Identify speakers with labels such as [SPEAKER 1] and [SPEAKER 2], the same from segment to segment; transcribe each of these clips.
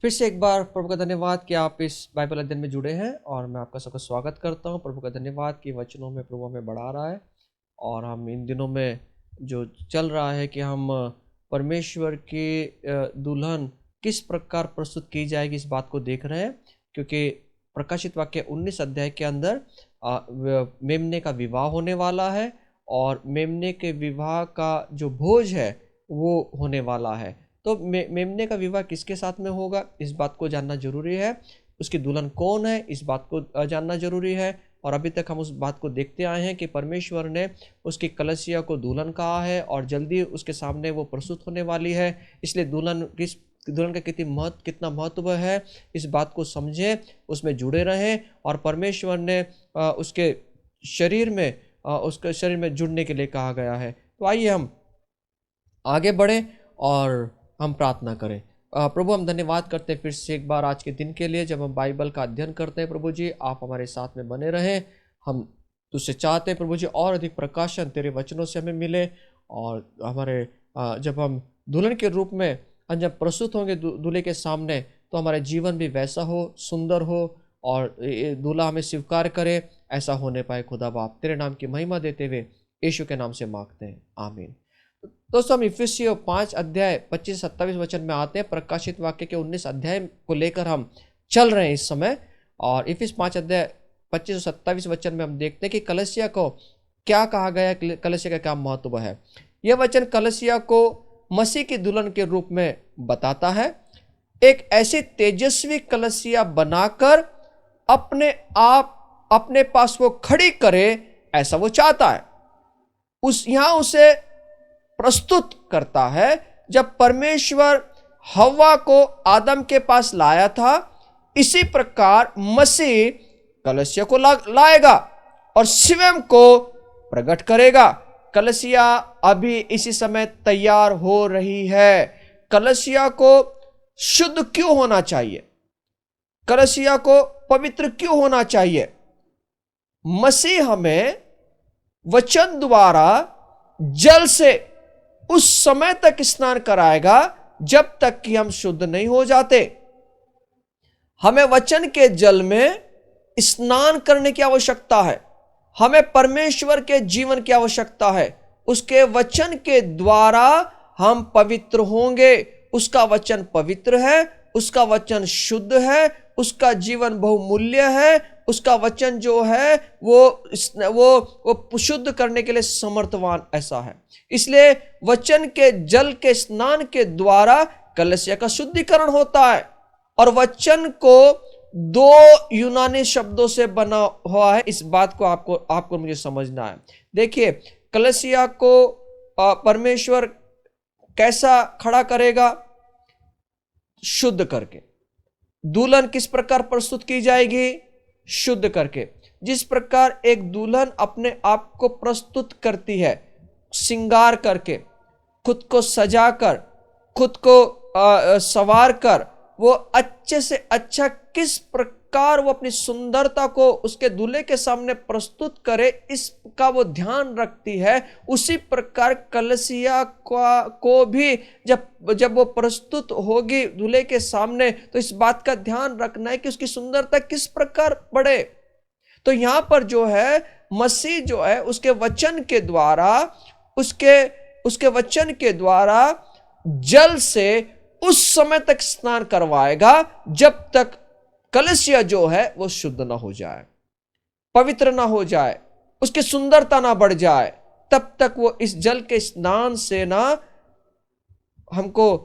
[SPEAKER 1] फिर से एक बार प्रभु का धन्यवाद कि आप इस बाइबल अध्ययन में जुड़े हैं और मैं आपका सबका स्वागत करता हूं। प्रभु का धन्यवाद कि वचनों में प्रभु हमें बढ़ा रहा है और हम इन दिनों में जो चल रहा है कि हम परमेश्वर की दुल्हन किस प्रकार प्रस्तुत की जाएगी इस बात को देख रहे हैं, क्योंकि प्रकाशित वाक्य 19 अध्याय के अंदर मेमने का विवाह होने वाला है और मेमने के विवाह का जो भोज है वो होने वाला है। तो मेमने का विवाह किसके साथ में होगा इस बात को जानना जरूरी है। उसकी दुल्हन कौन है इस बात को जानना जरूरी है। और अभी तक हम उस बात को देखते आए हैं कि परमेश्वर ने उसकी कलीसिया को दुल्हन कहा है और जल्दी उसके सामने वो प्रस्तुत होने वाली है। इसलिए दुल्हन का कितना महत्व है इस बात को समझें, उसमें जुड़े रहें और परमेश्वर ने उसके शरीर में जुड़ने के लिए कहा गया है। तो आइए हम आगे बढ़ें और हम प्रार्थना करें। प्रभु हम धन्यवाद करते हैं फिर से एक बार आज के दिन के लिए, जब हम बाइबल का अध्ययन करते हैं। प्रभु जी आप हमारे साथ में बने रहें। हम तुझसे चाहते हैं प्रभु जी और अधिक प्रकाशन तेरे वचनों से हमें मिले और हमारे जब हम दुल्हन के रूप में जब प्रस्तुत होंगे दूल्हे के सामने, तो हमारा जीवन भी वैसा हो, सुंदर हो और दूल्हा हमें स्वीकार करे, ऐसा होने पाए। खुदा बाप तेरे नाम की महिमा देते हुए यीशु के नाम से मांगते हैं, आमीन। दोस्तों हम इफिसियों 5 अध्याय 25-27 वचन में आते हैं। प्रकाशित वाक्य के 19 अध्याय को लेकर हम चल रहे हैं इस समय और इफिस 5 अध्याय 25-27 वचन में हम देखते हैं कि कलीसिया को क्या कहा गया है, कलीसिया का क्या महत्व है। यह वचन कलीसिया को मसीह की दुल्हन के रूप में बताता है। एक ऐसी तेजस्वी कलीसिया बनाकर अपने पास वो खड़ी करे, ऐसा वो चाहता है। यहां उसे प्रस्तुत करता है। जब परमेश्वर हव्वा को आदम के पास लाया था, इसी प्रकार मसीह कलीसिया को लाएगा और स्वयं को प्रकट करेगा। कलीसिया अभी इसी समय तैयार हो रही है। कलीसिया को शुद्ध क्यों होना चाहिए? कलीसिया को पवित्र क्यों होना चाहिए? मसीह हमें वचन द्वारा जल से उस समय तक स्नान कराएगा जब तक कि हम शुद्ध नहीं हो जाते। हमें वचन के जल में स्नान करने की आवश्यकता है। हमें परमेश्वर के जीवन की आवश्यकता है। उसके वचन के द्वारा हम पवित्र होंगे। उसका वचन पवित्र है, उसका वचन शुद्ध है, उसका जीवन बहुमूल्य है। उसका वचन जो है वो शुद्ध करने के लिए समर्थवान ऐसा है। इसलिए वचन के जल के स्नान के द्वारा कलीसिया का शुद्धिकरण होता है। और वचन को 2 यूनानी शब्दों से बना हुआ है। इस बात को आपको मुझे समझना है। देखिए, कलीसिया को परमेश्वर कैसा खड़ा करेगा? शुद्ध करके। दुल्हन किस प्रकार प्रस्तुत की जाएगी? शुद्ध करके। जिस प्रकार एक दुल्हन अपने आप को प्रस्तुत करती है, श्रृंगार करके, खुद को सजाकर, खुद को सवार कर, वो अच्छे से अच्छा किस प्रकार वो अपनी सुंदरता को उसके दूल्हे के सामने प्रस्तुत करे, इसका वो ध्यान रखती है। उसी प्रकार कलीसिया को भी जब वो प्रस्तुत होगी दूल्हे के सामने, तो इस बात का ध्यान रखना है कि उसकी सुंदरता किस प्रकार बढ़े। तो यहां पर जो है मसीह जो है उसके वचन के द्वारा जल से उस समय तक स्नान करवाएगा जब तक कलीसिया जो है वो शुद्ध ना हो जाए, पवित्र ना हो जाए, उसकी सुंदरता ना बढ़ जाए। तब तक वो इस जल के स्नान से ना हमको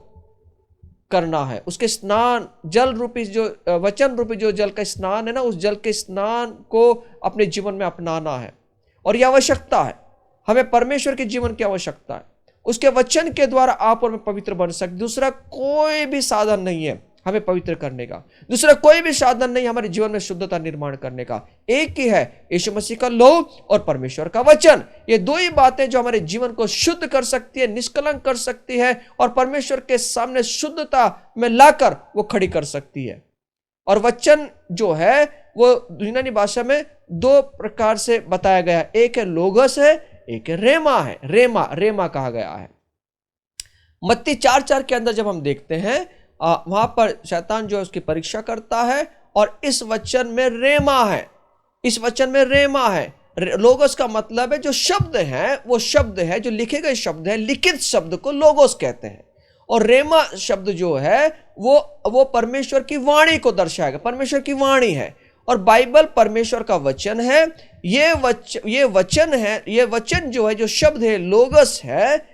[SPEAKER 1] करना है। उसके स्नान जल रूपी जो वचन रूपी जो जल का स्नान है ना, उस जल के स्नान को अपने जीवन में अपनाना है। और यह आवश्यकता है, हमें परमेश्वर के जीवन की आवश्यकता है। उसके वचन के द्वारा आप और मैं पवित्र बन सकते। दूसरा कोई भी साधन नहीं है हमें पवित्र करने का। दूसरा कोई भी साधन नहीं हमारे जीवन में शुद्धता निर्माण करने का। एक ही है, यीशु मसीह का लहू और परमेश्वर का वचन। ये 2 ही बातें जो हमारे जीवन को शुद्ध कर सकती है, निष्कलंक कर सकती है और परमेश्वर के सामने शुद्धता में लाकर वो खड़ी कर सकती है। और वचन जो है वो यूनानी भाषा में 2 प्रकार से बताया गया है। एक है लोगस है, एक है रेमा है। रेमा कहा गया है। मत्ती 4:4 के अंदर जब हम देखते हैं, वहां पर शैतान जो है उसकी परीक्षा करता है, और इस वचन में रेमा है, इस वचन में रेमा है। लोगोस का मतलब है जो शब्द है, वो शब्द है जो लिखे गए शब्द है, लिखित शब्द को लोगोस कहते हैं। और रेमा शब्द जो है वो परमेश्वर की वाणी को दर्शाएगा, परमेश्वर की वाणी है। और बाइबल परमेश्वर का वचन है। ये वचन है, ये वचन जो है, जो शब्द है, लोगस है।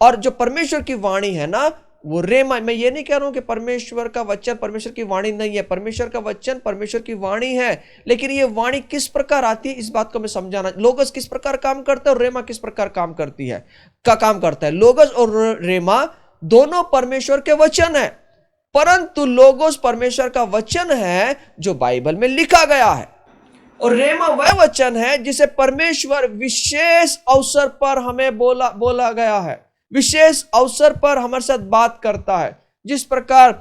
[SPEAKER 1] और जो परमेश्वर की वाणी है ना, वो रेमा। मैं ये नहीं कह रहा हूं कि परमेश्वर का वचन परमेश्वर की वाणी नहीं है, परमेश्वर का वचन परमेश्वर की वाणी है। लेकिन ये वाणी किस प्रकार आती है, इस बात को मैं समझाना। लोगस किस प्रकार काम करता है और रेमा किस प्रकार काम करती है, काम करता है। लोगस और रेमा दोनों परमेश्वर के वचन है, परंतु लोगोस परमेश्वर का वचन है जो बाइबल में लिखा गया है, और रेमा वह वचन है जिसे परमेश्वर विशेष अवसर पर हमें बोला गया है, विशेष अवसर पर हमारे साथ बात करता है। जिस प्रकार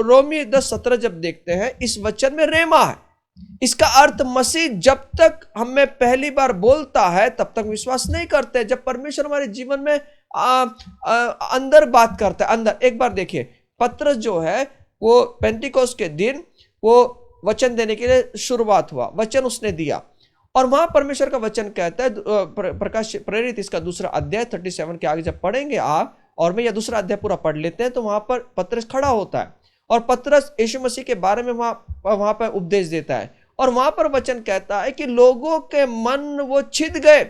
[SPEAKER 1] रोमी 10:17 जब देखते हैं, इस वचन में रेमा है। इसका अर्थ मसीह जब तक हमें पहली बार बोलता है तब तक विश्वास नहीं करते। जब परमेश्वर हमारे जीवन में अंदर बात करता है, अंदर। एक बार देखिए, पतरस जो है वो पेंटिकोस के दिन वो वचन देने के लिए शुरुआत हुआ, वचन उसने दिया, और वहां परमेश्वर का वचन कहता है, प्रकाश प्रेरित इसका 2 अध्याय 37 के आगे जब पढ़ेंगे आप, और मैं यह 2 अध्याय पूरा पढ़ लेते हैं, तो वहां पर पतरस खड़ा होता है और पतरस यीशु मसीह के बारे में वहां पर उपदेश देता है। और वहां पर वचन कहता है कि लोगों के मन वो छिद गए,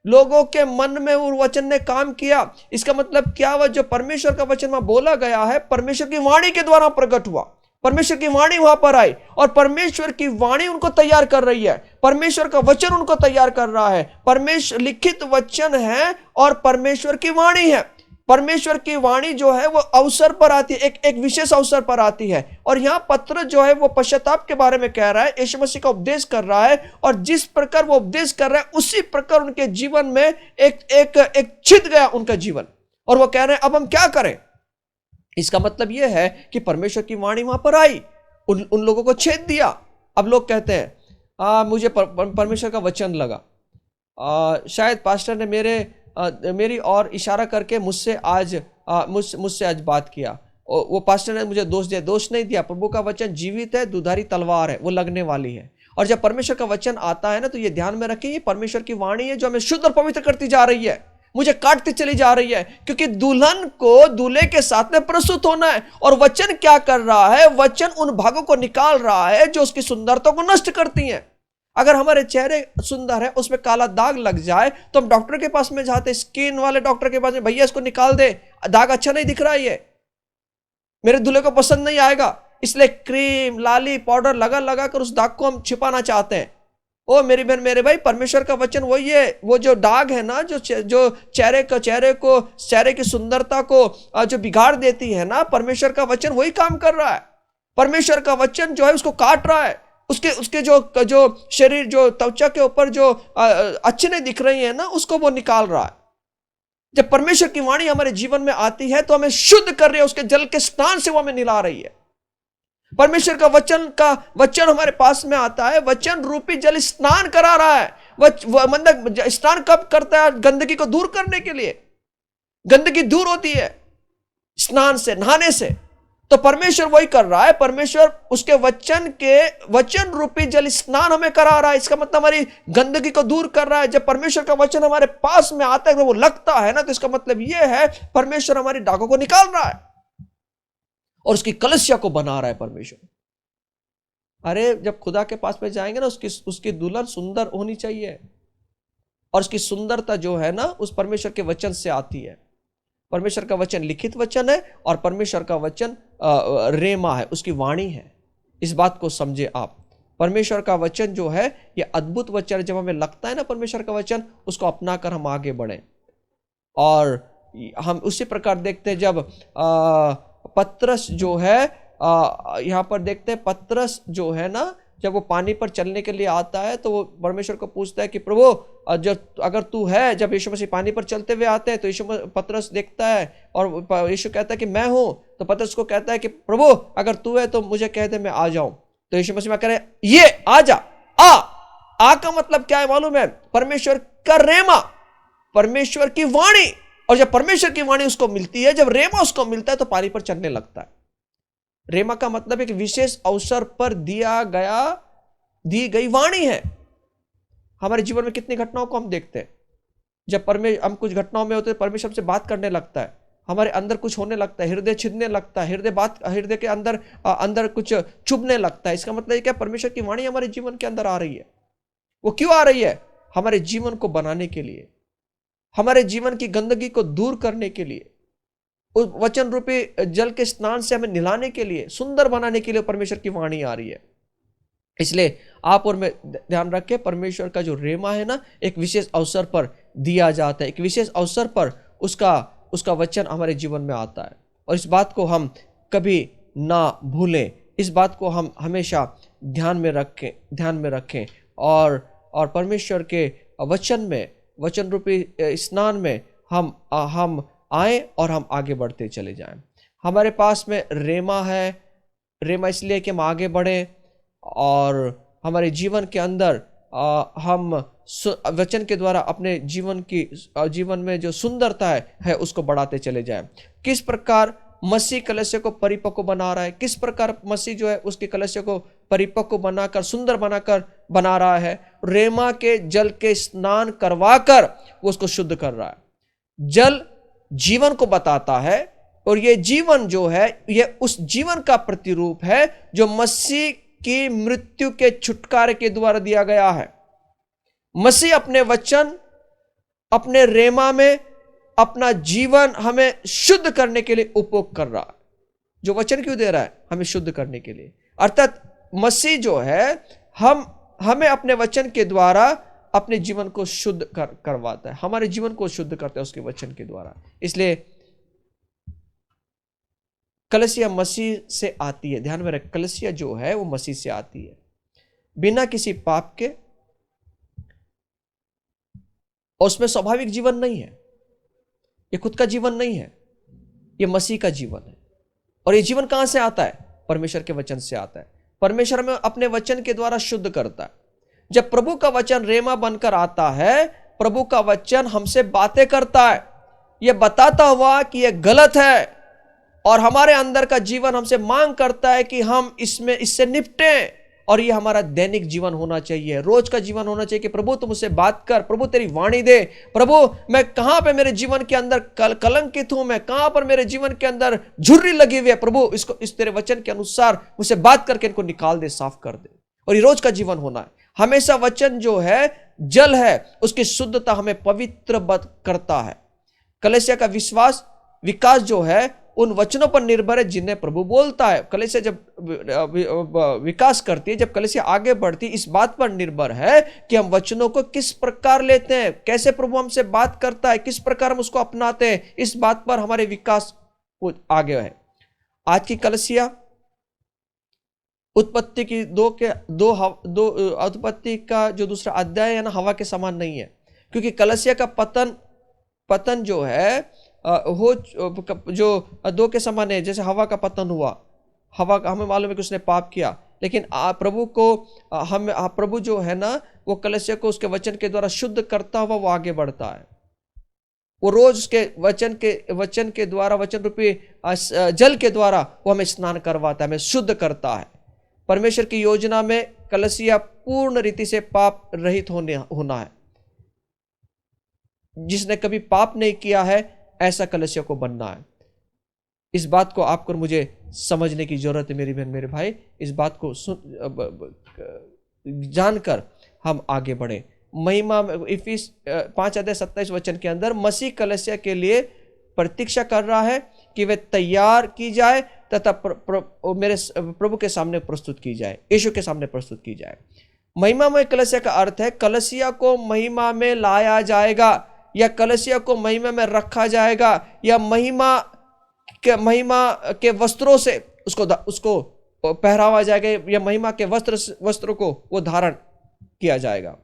[SPEAKER 1] लोगों के मन में वो वचन ने काम किया। इसका मतलब क्या हुआ? जो परमेश्वर का वचन वहां बोला गया है, परमेश्वर की वाणी के द्वारा प्रकट हुआ, परमेश्वर की वाणी वहां पर आई, और परमेश्वर की वाणी उनको तैयार कर रही है, परमेश्वर का वचन उनको तैयार कर रहा है। परमेश्वर लिखित वचन है और परमेश्वर की वाणी है। परमेश्वर की वाणी जो है वो अवसर पर आती है, एक विशेष अवसर पर आती है। और यहां पत्र जो है वो पश्चाताप के बारे में कह रहा है, यीशु मसीह का उपदेश कर रहा है, और जिस प्रकार वो उपदेश कर रहा है उसी प्रकार उनके जीवन में एक छिद गया उनका जीवन, और वो कह रहे हैं अब हम क्या करें। इसका मतलब यह है कि परमेश्वर की वाणी वहां पर आई, उन लोगों को छेद दिया। अब लोग कहते हैं मुझे परमेश्वर का वचन लगा, शायद पास्टर ने मेरी और इशारा करके मुझसे आज बात किया। वो पास्टर ने मुझे दोष दिया, दोष नहीं दिया। प्रभु का वचन जीवित है, दुधारी तलवार है, वो लगने वाली है। और जब परमेश्वर का वचन आता है ना, तो ये ध्यान में रखिए, ये परमेश्वर की वाणी है जो हमें शुद्ध और पवित्र करती जा रही है, मुझे काटती चली जा रही है, क्योंकि दुल्हन को दूल्हे के साथ में प्रस्तुत होना है। और वचन क्या कर रहा है? वचन उन भागों को निकाल रहा है जो उसकी सुंदरता को नष्ट करती हैं। अगर हमारे चेहरे सुंदर है, उसमें काला दाग लग जाए, तो हम डॉक्टर के पास में जाते, स्किन वाले डॉक्टर के पास में, भैया इसको निकाल दे, दाग अच्छा नहीं दिख रहा है, ये मेरे दूल्हे को पसंद नहीं आएगा, इसलिए क्रीम, लाली, पाउडर लगा कर उस दाग को हम छिपाना चाहते हैं। ओ मेरी बहन, मेरे भाई, परमेश्वर का वचन वही है। वो जो दाग है ना, जो चेहरे की सुंदरता को जो बिगाड़ देती है ना, परमेश्वर का वचन वही काम कर रहा है। परमेश्वर का वचन जो है उसको काट रहा है, उसके जो शरीर, जो त्वचा के ऊपर जो अच्छे नहीं दिख रही है ना, उसको वो निकाल रहा है। जब परमेश्वर की वाणी हमारे जीवन में आती है तो हमें शुद्ध कर रही है, उसके जल के स्नान से वो हमें निला रही है। परमेश्वर का वचन हमारे पास में आता है, वचन रूपी जल स्नान करा रहा है। मतलब स्नान कब करता है? गंदगी को दूर करने के लिए। गंदगी दूर होती है स्नान से, नहाने से। तो परमेश्वर वही कर रहा है, परमेश्वर उसके वचन रूपी जल स्नान हमें करा रहा है। इसका मतलब हमारी गंदगी को दूर कर रहा है। जब परमेश्वर का वचन हमारे पास में आता है, वो लगता है ना, तो इसका मतलब यह है परमेश्वर हमारी दागों को निकाल रहा है और उसकी कलसिया को बना रहा है परमेश्वर। अरे जब खुदा के पास में जाएंगे ना, उसकी दुल्हन सुंदर होनी चाहिए, और उसकी सुंदरता जो है ना, उस परमेश्वर के वचन से आती है। परमेश्वर का वचन लिखित वचन है और परमेश्वर का वचन रेमा है, उसकी वाणी है। इस बात को समझे आप। परमेश्वर का वचन जो है ये अद्भुत वचन है। जब हमें लगता है ना परमेश्वर का वचन, उसको अपनाकर हम आगे बढ़ें। और हम उसी प्रकार देखते हैं जब पतरस जो है, यहाँ पर देखते हैं पतरस जो है ना, जब वो पानी पर चलने के लिए आता है तो वो परमेश्वर को पूछता है कि प्रभु अगर तू है, जब यीशु मसीह पानी पर चलते हुए आते हैं तो पतरस देखता है और यीशु कहता है कि मैं हूं। तो पतरस को कहता है कि प्रभु अगर तू है तो मुझे कह दे, मैं आ जाऊं। तो यीशु मसीह कह रहे ये आ जा। आ का मतलब क्या है मालूम है? परमेश्वर का रेमा, परमेश्वर की वाणी, और जब परमेश्वर की वाणी उसको मिलती है, जब रेमा उसको मिलता है तो पानी पर चलने लगता है। रेमा का मतलब एक विशेष अवसर पर दी गई वाणी है। हमारे जीवन में कितनी घटनाओं को हम देखते हैं, जब हम कुछ घटनाओं में होते हैं, परमेश्वर से बात करने लगता है, हमारे अंदर कुछ होने लगता है, हृदय छिदने लगता है, हृदय के अंदर कुछ चुभने लगता है। इसका मतलब क्या? परमेश्वर की वाणी हमारे जीवन के अंदर आ रही है। वो क्यों आ रही है? हमारे जीवन को बनाने के लिए, हमारे जीवन की गंदगी को दूर करने के लिए, उस वचन रूपी जल के स्नान से हमें नहलाने के लिए, सुंदर बनाने के लिए परमेश्वर की वाणी आ रही है। इसलिए आप और मैं ध्यान रखें, परमेश्वर का जो रेमा है ना, एक विशेष अवसर पर दिया जाता है, एक विशेष अवसर पर उसका वचन हमारे जीवन में आता है। और इस बात को हम कभी ना भूलें, इस बात को हम हमेशा ध्यान में रखें और परमेश्वर के वचन रूपी स्नान में हम आए और हम आगे बढ़ते चले जाएं। हमारे पास में रेमा है। रेमा इसलिए कि हम आगे बढ़ें और हमारे जीवन के अंदर हम वचन के द्वारा अपने जीवन में जो सुंदरता है उसको बढ़ाते चले जाएं। किस प्रकार मसीह कलीसिया को परिपक्व बना रहा है, किस प्रकार मसीह जो है उसके कलीसिया को परिपक्व बनाकर, सुंदर बनाकर बना रहा है? रेमा के जल के स्नान करवाकर वो उसको शुद्ध कर रहा है। जल जीवन को बताता है और ये जीवन जो है ये उस जीवन का प्रतिरूप है जो मसीह की मृत्यु के छुटकारे के द्वारा दिया गया है। मसीह अपने वचन, अपने रेमा में अपना जीवन हमें शुद्ध करने के लिए उपयोग कर रहा है। जो वचन क्यों दे रहा है? हमें शुद्ध करने के लिए। अर्थात मसीह जो है हमें अपने वचन के द्वारा अपने जीवन को शुद्ध करवाता है, हमारे जीवन को शुद्ध करता है उसके वचन के द्वारा। इसलिए कलीसिया मसीह से आती है। ध्यान में रख, कलीसिया जो है वो मसीह से आती है, बिना किसी पाप के। और उसमें स्वाभाविक जीवन नहीं है, ये खुद का जीवन नहीं है, ये मसीह का जीवन है। और ये जीवन कहां से आता है? परमेश्वर के वचन से आता है। परमेश्वर में अपने वचन के द्वारा शुद्ध करता है। जब प्रभु का वचन रेमा बनकर आता है, प्रभु का वचन हमसे बातें करता है, यह बताता हुआ कि यह गलत है और हमारे अंदर का जीवन हमसे मांग करता है कि हम इससे निपटें। और ये हमारा दैनिक जीवन होना चाहिए, रोज का जीवन होना चाहिए कि प्रभु तुम मुझसे बात कर, प्रभु तेरी वाणी दे, प्रभु मैं कहां पे मेरे जीवन के अंदर कलंकित हूं, मैं कहां पर मेरे जीवन के अंदर झुर्री लगी हुई है, प्रभु इसको इस तेरे वचन के अनुसार मुझसे बात करके इनको निकाल दे, साफ कर दे। और ये रोज का जीवन होना है। हमेशा वचन जो है जल है, उसकी शुद्धता हमें पवित्र करता है। कलीसिया का विकास जो है उन वचनों पर निर्भर है जिन्हें प्रभु बोलता है। कलीसिया जब विकास करती है, जब कलीसिया आगे बढ़ती है, इस बात पर निर्भर है कि हम वचनों को किस प्रकार लेते हैं, कैसे प्रभु हमसे बात करता है, किस प्रकार हम उसको अपनाते हैं। इस बात पर हमारे विकास आगे है। आज की कलीसिया उत्पत्ति की उत्पत्ति का जो दूसरा अध्याय है ना, हवा के समान नहीं है। क्योंकि कलीसिया का पतन जो है जो दो के समान है। जैसे हवा का पतन हुआ, हवा का हमें मालूम है कि उसने पाप किया, लेकिन प्रभु जो है ना, वो कलीसिया को उसके वचन के द्वारा शुद्ध करता हुआ वो आगे बढ़ता है। वो रोज उसके वचन के द्वारा, वचन रूपी जल के द्वारा वो हमें स्नान करवाता है, हमें शुद्ध करता है। परमेश्वर की योजना में कलीसिया पूर्ण रीति से पाप रहित होना है। जिसने कभी पाप नहीं किया है ऐसा कलीसिया को बनना है। इस बात को आपको मुझे समझने की जरूरत है मेरी बहन, मेरे भाई। इस बात को जानकर हम आगे बढ़े। महिमा इफिस 5:27 के अंदर मसीह कलीसिया के लिए प्रतीक्षा कर रहा है कि वे तैयार की जाए तथा मेरे प्रभु के सामने प्रस्तुत की जाए, यीशु के सामने प्रस्तुत की जाए। महिमा में कलीसिया का अर्थ है कलीसिया को महिमा में लाया जाएगा, या कलीसिया को महिमा में रखा जाएगा, या महिमा के वस्त्रों से उसको पहरावा जाएगा, या महिमा के वस्त्रों को वो धारण किया जाएगा।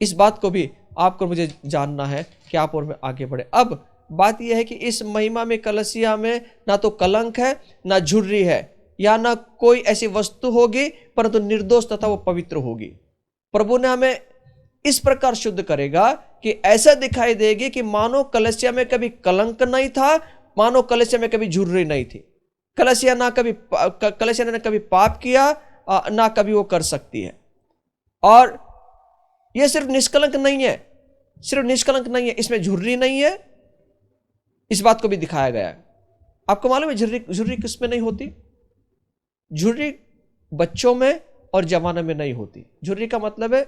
[SPEAKER 1] इस बात को भी आपको मुझे जानना है कि आप और मैं आगे बढ़े। अब बात यह है कि इस महिमा में कलीसिया में ना तो कलंक है, ना झुर्री है, या ना कोई ऐसी वस्तु होगी, परंतु निर्दोष तथा वो पवित्र होगी। प्रभु ने हमें इस प्रकार शुद्ध करेगा कि ऐसा दिखाई देगी कि मानो कलीसिया में कभी कलंक नहीं था, मानो कलीसिया में कभी झुर्री नहीं थी। कलीसिया ने कभी पाप किया, ना कभी वो कर सकती है। और ये सिर्फ निष्कलंक नहीं है, सिर्फ निष्कलंक नहीं है, इसमें झुर्री नहीं है, इस बात को भी दिखाया गया है। आपको मालूम है झुर्री किस में नहीं होती? झुर्री बच्चों में और जवानों में नहीं होती। झुर्री का मतलब है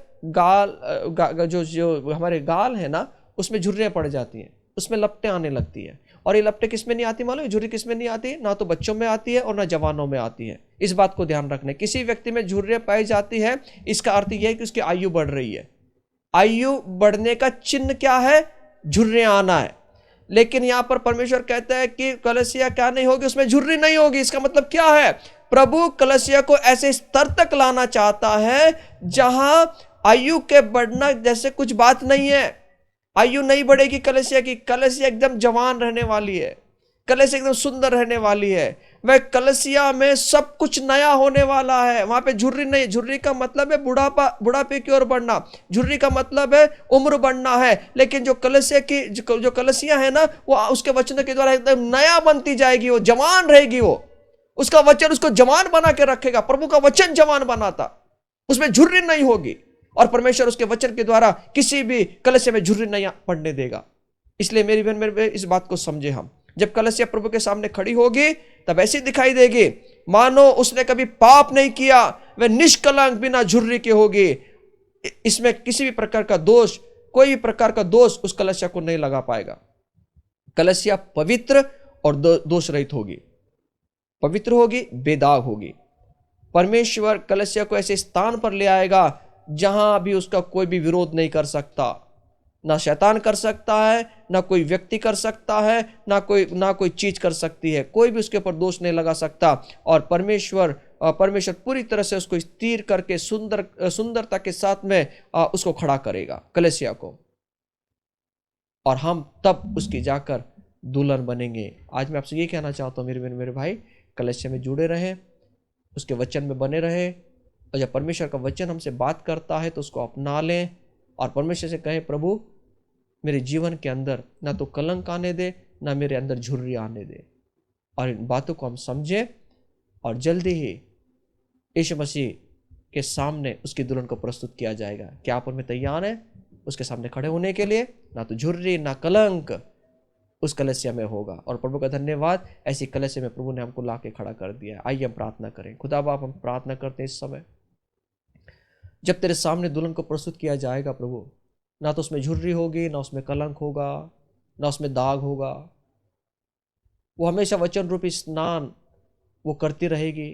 [SPEAKER 1] जो हमारे गाल है ना, उसमें झुर्रियां पड़ जाती हैं, उसमें लपटें आने लगती है। और ये लपटें किस में नहीं आती मालूम है? झुर्री किस में नहीं आती? ना तो बच्चों में आती है और ना जवानों में आती है। इस बात को ध्यान रखना। किसी व्यक्ति में झुर्रियां पाई जाती है, इसका अर्थ यह है कि उसकी आयु बढ़ रही है। आयु बढ़ने का चिन्ह क्या है? झुर्रियां आना है। लेकिन यहां पर परमेश्वर कहता है कि कलीसिया क्या नहीं होगी? उसमें झुर्री नहीं होगी। इसका मतलब क्या है? प्रभु कलीसिया को ऐसे स्तर तक लाना चाहता है जहां आयु के बढ़ना जैसे कुछ बात नहीं है। आयु नहीं बढ़ेगी कलीसिया की। कलीसिया एकदम जवान रहने वाली है, कलीसिया एकदम सुंदर रहने वाली है। वह कलीसिया में सब कुछ नया होने वाला है। वहां पे झुर्री नहीं। झुर्री का मतलब है बुढ़ापे की ओर बढ़ना, झुर्री का मतलब है उम्र बढ़ना है। लेकिन जो कलीसिया है ना, वो उसके वचनों के द्वारा एकदम नया बनती जाएगी, वो जवान रहेगी। वो उसका वचन उसको जवान बना के रखेगा। प्रभु का वचन जवान बनाता, उसमें झुर्री नहीं होगी। और परमेश्वर उसके वचन के द्वारा किसी भी कलीसिया में झुर्री नहीं पड़ने देगा। इसलिए मेरी बहन मेरे इस बात को समझे हम। जब कलीसिया प्रभु के सामने खड़ी होगी तब ऐसी दिखाई देगी मानो उसने कभी पाप नहीं किया, वह निष्कलंक बिना झुर्री के होगी। इसमें किसी भी प्रकार का दोष, कोई भी प्रकार का दोष उस कलीसिया को नहीं लगा पाएगा। कलीसिया पवित्र और दोष रहित होगी, पवित्र होगी, बेदाग होगी। परमेश्वर कलीसिया को ऐसे स्थान पर ले आएगा जहां भी उसका कोई भी विरोध नहीं कर सकता। ना शैतान कर सकता है, ना कोई व्यक्ति कर सकता है, ना कोई चीज कर सकती है। कोई भी उसके ऊपर दोष नहीं लगा सकता। और परमेश्वर पूरी तरह से उसको स्थिर करके सुंदरता के साथ में उसको खड़ा करेगा, कलीसिया को। और हम तब उसकी जाकर दुल्हन बनेंगे। आज मैं आपसे ये कहना चाहता हूँ मेरे भाई, कलीसिया में जुड़े रहें, उसके वचन में बने रहे। और जब परमेश्वर का वचन हमसे बात करता है तो उसको अपना लें और परमेश्वर से कहें, प्रभु मेरे जीवन के अंदर ना तो कलंक आने दे, ना मेरे अंदर झुर्री आने दे। और इन बातों को हम समझें और जल्दी ही यीशु मसीह के सामने उसकी दुल्हन को प्रस्तुत किया जाएगा। क्या आप उनमें तैयार हैं उसके सामने खड़े होने के लिए? ना तो झुर्री ना कलंक उस कलीसिया में होगा। और प्रभु का धन्यवाद, ऐसी कलीसिया में प्रभु ने हमको ला के खड़ा कर दिया है। आइए हम प्रार्थना करें। खुदा बाप, हम प्रार्थना करते हैं इस समय जब तेरे सामने दुल्हन को प्रस्तुत किया जाएगा प्रभु, ना तो उसमें झुर्री होगी, ना उसमें कलंक होगा, ना उसमें दाग होगा। वो हमेशा वचन रूपी स्नान वो करती रहेगी।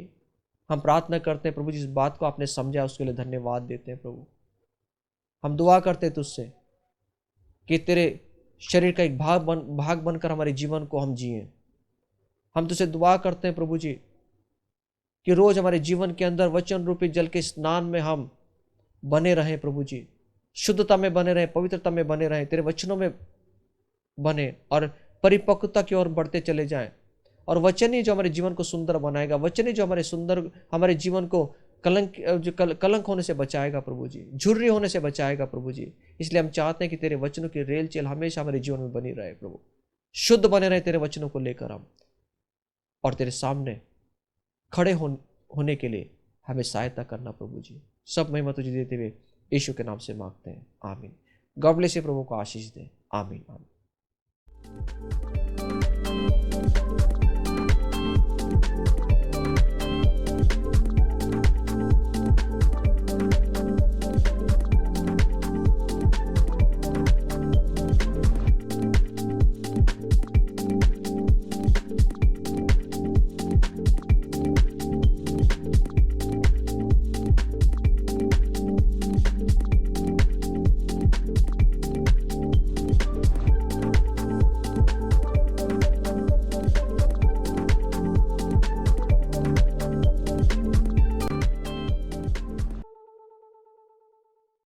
[SPEAKER 1] हम प्रार्थना करते हैं प्रभु, जिस बात को आपने समझा उसके लिए धन्यवाद देते हैं प्रभु। हम दुआ करते हैं तुझसे कि तेरे शरीर का एक भाग बनकर हमारे जीवन को हम जिए। हम तुझसे दुआ करते हैं प्रभु जी कि रोज हमारे जीवन के अंदर वचन रूपी जल के स्नान में हम बने रहें प्रभु जी, शुद्धता में बने रहें, पवित्रता में बने रहें, तेरे वचनों में बने और परिपक्वता की ओर बढ़ते चले जाएं। और वचन ही जो हमारे जीवन को सुंदर बनाएगा, वचन ही जो हमारे जीवन को कलंक होने से बचाएगा प्रभु जी, झुर्री होने से बचाएगा प्रभु जी। इसलिए हम चाहते हैं कि तेरे वचनों की रेल चेल हमेशा हमारे जीवन में बनी रहे प्रभु, शुद्ध बने रहे तेरे वचनों को लेकर हम, और तेरे सामने खड़े होने के लिए हमें सहायता करना प्रभु जी। सब महिमा तुझे देते हुए यीशु के नाम से मांगते हैं, आमीन। गॉड ब्लेस यू, प्रभु को आशीष दे, आमीन आमीन।